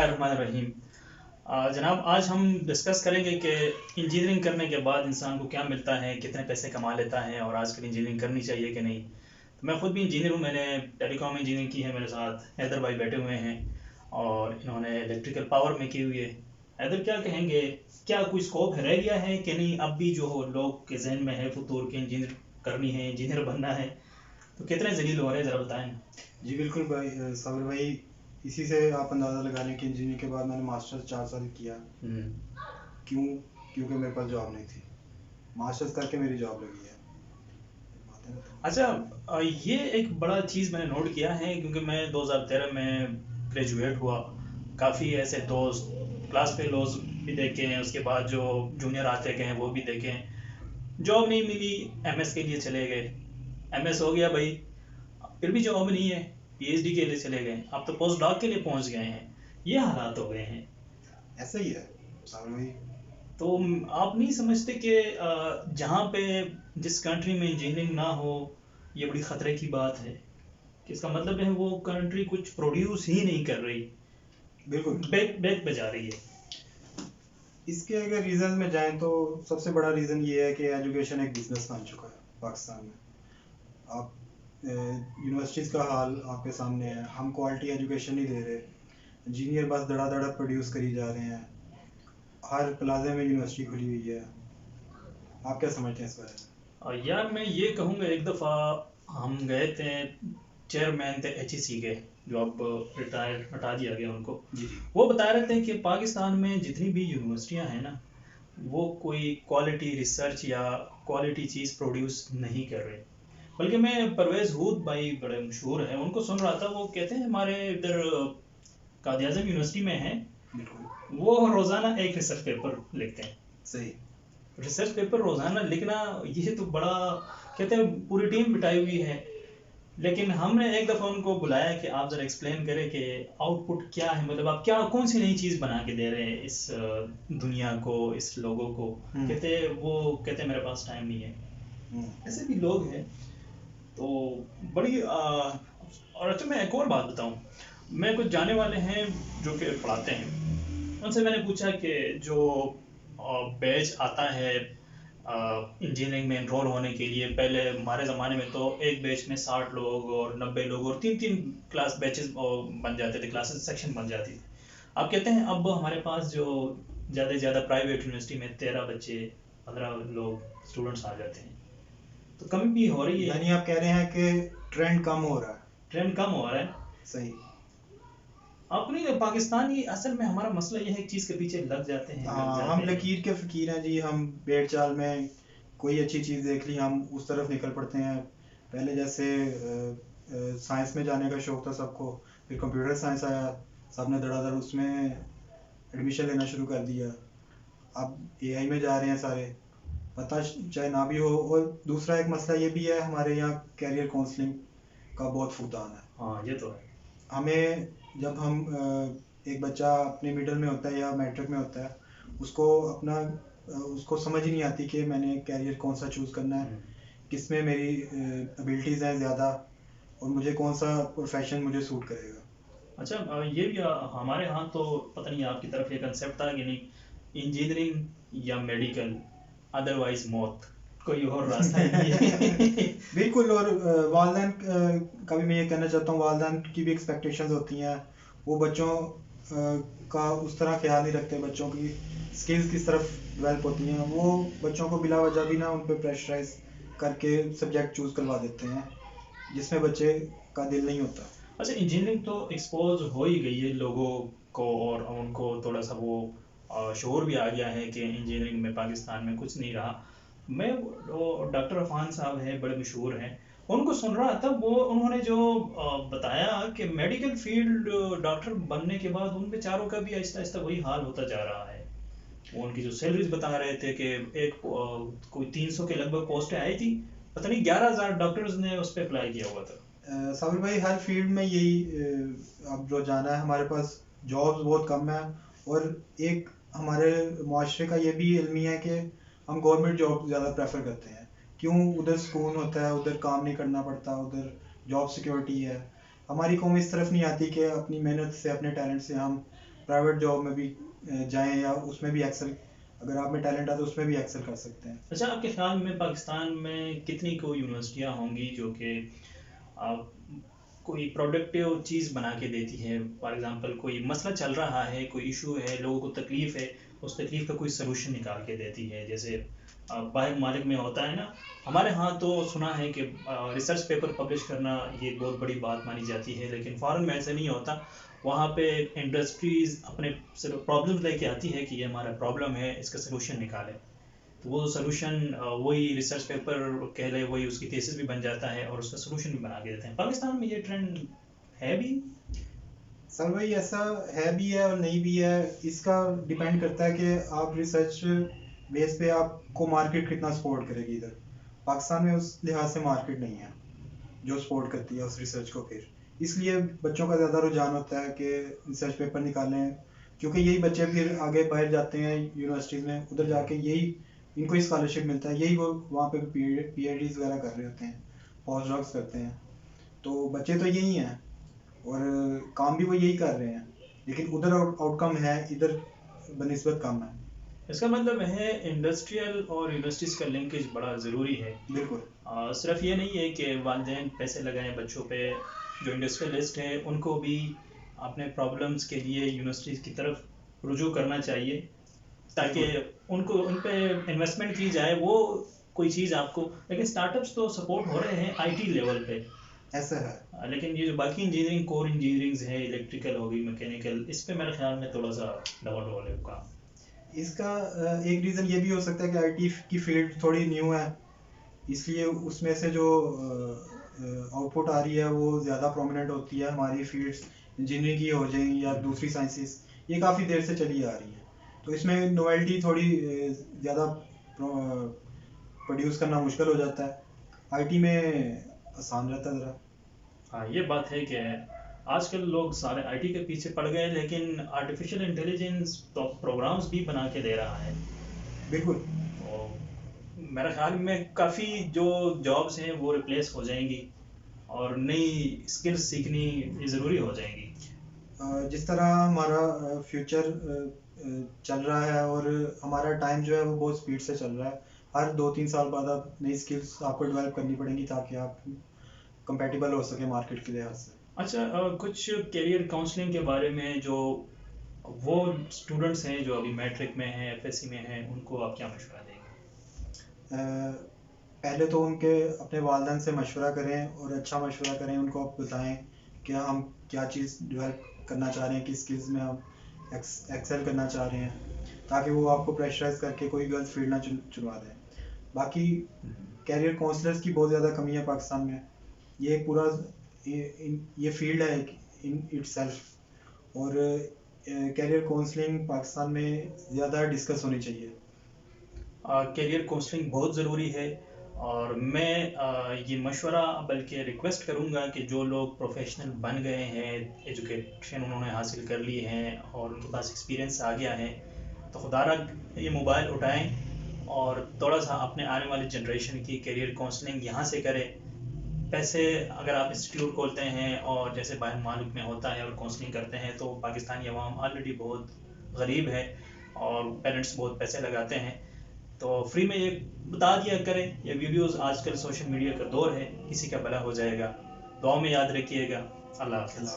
बिस्मिल्लाहिर्रहमानिर्रहीम। जनाब, आज हम डिस्कस करेंगे कि इंजीनियरिंग करने के बाद इंसान को क्या मिलता है, कितने पैसे कमा लेता है और आजकल इंजीनियरिंग करनी चाहिए कि नहीं। तो मैं ख़ुद भी इंजीनियर हूँ, मैंने टेलीकॉम इंजीनियरिंग की है। मेरे साथ हैदर भाई बैठे हुए हैं और इन्होंने इलेक्ट्रिकल पावर में की हुई है। हैदर, क्या कहेंगे, क्या कोई स्कोप रह गया है कि नहीं? अब भी जो लोग के जहन में है फतूर के इंजीनियर करनी है, इंजीनियर बनना है, तो कितने जलील हो रहे हैं, ज़रा बताएं। जी बिल्कुल भाई, साबिर भाई, इसी से आप अंदाज़ा लगा लें कि इंजीनियरिंग के बाद मैंने मास्टर्स 4 साल किया। क्यों? क्योंकि मेरे पास जॉब नहीं थी। मास्टर्स करके मेरी जॉब लगी है। अच्छा, ये एक बड़ा चीज़ मैंने नोट किया है, क्योंकि मैं 2013 में ग्रेजुएट हुआ। काफ़ी ऐसे दोस्त क्लास फेलोज भी देखे हैं, उसके बाद जो जूनियर आते गए हैं वो भी देखे हैं। जॉब नहीं मिली, एमएस के लिए चले गए, एमएस हो गया भाई, फिर भी जॉब नहीं है, पीएचडी के लिए चले गए, अब तो पोस्ट डॉक के लिए पहुंच गए हैं। ये हालात हो गए हैं। ऐसा ही है साबिर भाई। तो आप नहीं समझते कि जहाँ पे जिस कंट्री में इंजीनियरिंग ना हो, ये बड़ी ख़तरे की बात है कि इसका मतलब है वो कंट्री कुछ प्रोड्यूस ही नहीं कर रही, बिल्कुल बैक पे जा रही है। इसके अगर रीज़न में जाएं तो सबसे बड़ा रीज़न ये है कि एजुकेशन एक बिजनेस बन चुका है पाकिस्तान में। आप यूनिवर्सिटीज़ का हाल आपके सामने है। हम क्वालिटी एजुकेशन नहीं दे रहे। इंजीनियर बस धड़ा प्रोड्यूस करी जा रहे हैं। हर प्लाजे में यूनिवर्सिटी खुली हुई है। आप क्या समझते हैं इस बारे में? और यार, मैं ये कहूँगा, एक दफ़ा हम गए थे, चेयरमैन थे एचईसी के, जो अब रिटायर हटा दिया गया उनको। जी। वो बता रहे थे कि पाकिस्तान में जितनी भी यूनिवर्सिटियाँ हैं ना, वो कोई क्वालिटी रिसर्च या क्वालिटी चीज़ प्रोड्यूस नहीं कर रहे। बल्कि मैं परवेज़ हूद भाई, बड़े मशहूर हैं, उनको सुन रहा था। वो कहते हैं हमारे इधर कायद-ए-आज़म यूनिवर्सिटी में है, वो रोज़ाना एक रिसर्च पेपर लिखते हैं। सही। रिसर्च पेपर रोज़ाना लिखना, ये तो बड़ा, कहते हैं पूरी टीम बिठाई हुई है। लेकिन हमने एक दफ़ा उनको बुलाया कि आप ज़रा एक्सप्लेन करें कि आउटपुट क्या है, मतलब आप क्या, कौन सी नई चीज़ बना के दे रहे हैं इस दुनिया को, इस लोगों को। कहते मेरे पास टाइम नहीं है। ऐसे भी लोग हैं। तो बड़ी और अच्छा, मैं एक और बात बताऊं, मैं कुछ जाने वाले हैं जो कि पढ़ाते हैं, उनसे मैंने पूछा कि जो बैच आता है इंजीनियरिंग में एनरोल होने के लिए, पहले हमारे ज़माने में तो एक बैच में 60 लोग और 90 लोग और 3-3 क्लास बैचेस बन जाते थे, क्लासेस सेक्शन बन जाती थी। आप कहते हैं अब हमारे पास जो ज़्यादा से ज़्यादा प्राइवेट यूनिवर्सिटी में 13 बच्चे 15 लोग स्टूडेंट्स आ जाते हैं, तो कमी भी हो रही है। यानी आप कह रहे हैं कि ट्रेंड कम हो रहा है। ट्रेंड कम हो रहा है। सही। आपको नहीं, पाकिस्तानी असल में हमारा मसला ये है, एक चीज़ के पीछे लग जाते हैं, हम लकीर के फ़कीर हैं जी। हम भेड़ चाल में कोई अच्छी चीज़ देख ली, हम उस तरफ निकल पड़ते हैं। पहले जैसे साइंस में जाने का शौक़ था सबको, फिर कंप्यूटर साइंस आया, सब ने धड़ाधड़ उसमें एडमिशन लेना शुरू कर दिया। अब एआई में जा रहे हैं सारे, पता चाहे ना भी हो। और दूसरा एक मसला ये भी है, हमारे यहाँ कैरियर काउंसलिंग का बहुत फुकदान है। हाँ, ये तो है। हमें जब हम एक बच्चा अपने मिडिल में होता है या मैट्रिक में होता है, उसको समझ ही नहीं आती कि मैंने कैरियर कौन सा चूज़ करना है, किस में मेरी एबिलिटीज़ हैं ज़्यादा, और मुझे कौन सा प्रोफेशन मुझे सूट करेगा। अच्छा, ये भी हमारे यहाँ तो पता नहीं आपकी तरफ ये कंसेप्ट था कि नहीं, इंजीनियरिंग या मेडिकल, अदरवाइज मौत, कोई और रास्ता नहीं है। बिल्कुल। और वालिदैन का भी मैं ये कहना चाहता हूँ, वालिदैन की भी एक्सपेक्टेशंस होती हैं। वो बच्चों का उस तरह ख्याल नहीं रखते, बच्चों की स्किल्स किस तरफ डेवलप होती हैं। वो बच्चों को बिला वजह भी ना उन पर प्रेशराइज करके सब्जेक्ट चूज़ करवा देते हैं जिसमें बच्चे का दिल नहीं होता। अच्छा, इंजीनियरिंग तो एक्सपोज हो ही गई है लोगों को, और उनको थोड़ा सा वो शोर भी आ गया है कि इंजीनियरिंग में पाकिस्तान में कुछ नहीं रहा। मैं डॉक्टर अफान साहब हैं, बड़े मशहूर हैं, उनको सुन रहा था। उन्होंने जो बताया कि मेडिकल फील्ड डॉक्टर बनने के बाद उन बेचारों का भी आहिस्ता आहिस्ता वही हाल होता जा रहा है। वो उनकी जो सैलरीज बता रहे थे कि एक कोई 300 के लगभग पोस्टें आई थी, पता नहीं 11,000 डॉक्टर्स ने उस पर अप्लाई किया हुआ था। साबिर भाई, हर फील्ड में यही अब जो जाना है, हमारे पास जॉब्स बहुत कम है। और एक हमारे माशरे का ये भी इल्मी है कि हम गवर्नमेंट जॉब ज़्यादा प्रेफर करते हैं। क्यों? उधर सुकून होता है, उधर काम नहीं करना पड़ता, उधर जॉब सिक्योरिटी है। हमारी कौम इस तरफ नहीं आती कि अपनी मेहनत से, अपने टैलेंट से हम प्राइवेट जॉब में भी जाएं या उसमें भी एक्सेल, अगर आप में टैलेंट है तो उसमें भी एक्सेल कर सकते हैं। अच्छा, आपके ख्याल में पाकिस्तान में कितनी को यूनिवर्सिटियाँ होंगी जो कि कोई प्रोडक्टिव चीज़ बना के देती है? फॉर एग्जांपल कोई मसला चल रहा है, कोई इशू है, लोगों को तकलीफ है, उस तकलीफ का कोई सलूशन निकाल के देती है, जैसे बाहर ममालिक में होता है ना। हमारे यहाँ तो सुना है कि रिसर्च पेपर पब्लिश करना ये बहुत बड़ी बात मानी जाती है, लेकिन फॉरेन में ऐसा नहीं होता। वहाँ पे इंडस्ट्रीज अपने प्रॉब्लम लेके आती है कि ये हमारा प्रॉब्लम है, इसका सलूशन निकालें। तो वो सलूशन वही रिसर्च पेपर कह ले, वही उसकी थीसिस भी बन जाता है और उसका सलूशन भी बना के देते हैं। पाकिस्तान में ये ट्रेंड है भी? सर भाई ऐसा है भी है और नहीं भी है, इसका डिपेंड करता है कि आप रिसर्च बेस पे आपको मार्केट कितना सपोर्ट करेगी। इधर पाकिस्तान में उस लिहाज से मार्केट नहीं है जो सपोर्ट करती है उस रिसर्च को, फिर इसलिए बच्चों का ज़्यादा रुझान होता है कि रिसर्च पेपर निकालें, क्योंकि यही बच्चे फिर आगे बाहर जाते हैं यूनिवर्सिटीज़ में, उधर जाके यही इनको ही स्कॉलरशिप मिलता है, यही वो वहाँ पे PhDs वगैरह कर रहे होते हैं, पोस्ट डॉक्स करते हैं। तो बच्चे तो यही हैं और काम भी वो यही कर रहे हैं, लेकिन उधर आउटकम है, इधर बनिस्बत कम है। इसका मतलब है इंडस्ट्रियल और यूनिवर्सिटीज़ का लिंकेज बड़ा ज़रूरी है। बिल्कुल। सिर्फ ये नहीं है कि वालिदैन पैसे लगाएं बच्चों पे, जो इंडस्ट्रियलिस्ट हैं उनको भी अपने प्रॉब्लम्स के लिए यूनिवर्सिटीज़ की तरफ रुजू करना चाहिए, ताकि उनको उन पे इन्वेस्टमेंट की जाए वो कोई चीज़ आपको। लेकिन स्टार्टअप्स तो सपोर्ट हो रहे हैं IT लेवल पे, ऐसा है। लेकिन ये जो बाकी इंजीनियरिंग कोर इंजीनियरिंग्स है, इलेक्ट्रिकल होगी, मैकेनिकल, इस पे मेरे ख्याल में थोड़ा सा डाउन है काम। इसका एक रीज़न ये भी हो सकता है कि IT की फील्ड थोड़ी न्यू है, इसलिए उसमें से जो आउटपुट आ रही है वो ज़्यादा प्रोमिनेंट होती है। हमारी फील्ड्स इंजीनियरिंग की हो जाए या दूसरी साइंसेस, ये काफ़ी देर से चली आ रही है, तो इसमें नोवेल्टी थोड़ी ज़्यादा प्रोड्यूस करना मुश्किल हो जाता है। IT में आसान रहता है ज़रा। हाँ, ये बात है कि आजकल लोग सारे IT के पीछे पड़ गए, लेकिन आर्टिफिशियल इंटेलिजेंस तो प्रोग्राम्स भी बना के दे रहा है। बिल्कुल। तो मेरे ख्याल में काफ़ी जो जॉब्स हैं वो रिप्लेस हो जाएंगी और नई स्किल्स सीखनी ज़रूरी हो जाएंगी। जिस तरह हमारा फ्यूचर चल रहा है और हमारा टाइम जो है वो बहुत स्पीड से चल रहा है, हर 2-3 साल बाद आप नई स्किल्स आपको डेवलप करनी पड़ेंगी ताकि आप कंपेटिबल हो सके मार्केट के लिहाज से। अच्छा, कुछ करियर काउंसलिंग के बारे में, जो वो स्टूडेंट्स हैं जो अभी मैट्रिक में हैं, FSC में हैं, उनको आप क्या मशवरा देंगे? पहले तो उनके अपने वालिदैन से मशवरा करें और अच्छा मशवरा करें, उनको आप बताएं कि हम क्या चीज़ डेवलप करना चाह रहे हैं, किस स्किल्स में हम एक्सेल करना चाह रहे हैं, ताकि वो आपको प्रेशराइज करके कोई गलत फील्ड ना चुनवा दें। बाकी कैरियर काउंसलर्स की बहुत ज़्यादा कमी है पाकिस्तान में, ये पूरा ये फील्ड है इन इटसेल्फ, और कैरियर काउंसलिंग पाकिस्तान में ज़्यादा डिस्कस होनी चाहिए। करियर काउंसलिंग बहुत ज़रूरी है, और मैं ये मशवरा बल्कि रिक्वेस्ट करूँगा कि जो लोग प्रोफेशनल बन गए हैं, एजुकेशन उन्होंने हासिल कर ली है और उनके पास एक्सपीरियंस आ गया है, तो खुदारा ये मोबाइल उठाएं और थोड़ा सा अपने आने वाली जनरेशन की करियर काउंसलिंग यहाँ से करें। पैसे अगर आप इंस्टीट्यूट खोलते हैं और जैसे बाहर मालिक में होता है और काउंसलिंग करते हैं, तो पाकिस्तानी अवाम ऑलरेडी बहुत गरीब है और पेरेंट्स बहुत पैसे लगाते हैं, तो फ्री में ये बता दिया करें। ये वीडियोस, आजकल सोशल मीडिया का दौर है, किसी का भला हो जाएगा। दुआ में याद रखिएगा। अल्लाह हाफ़िज़।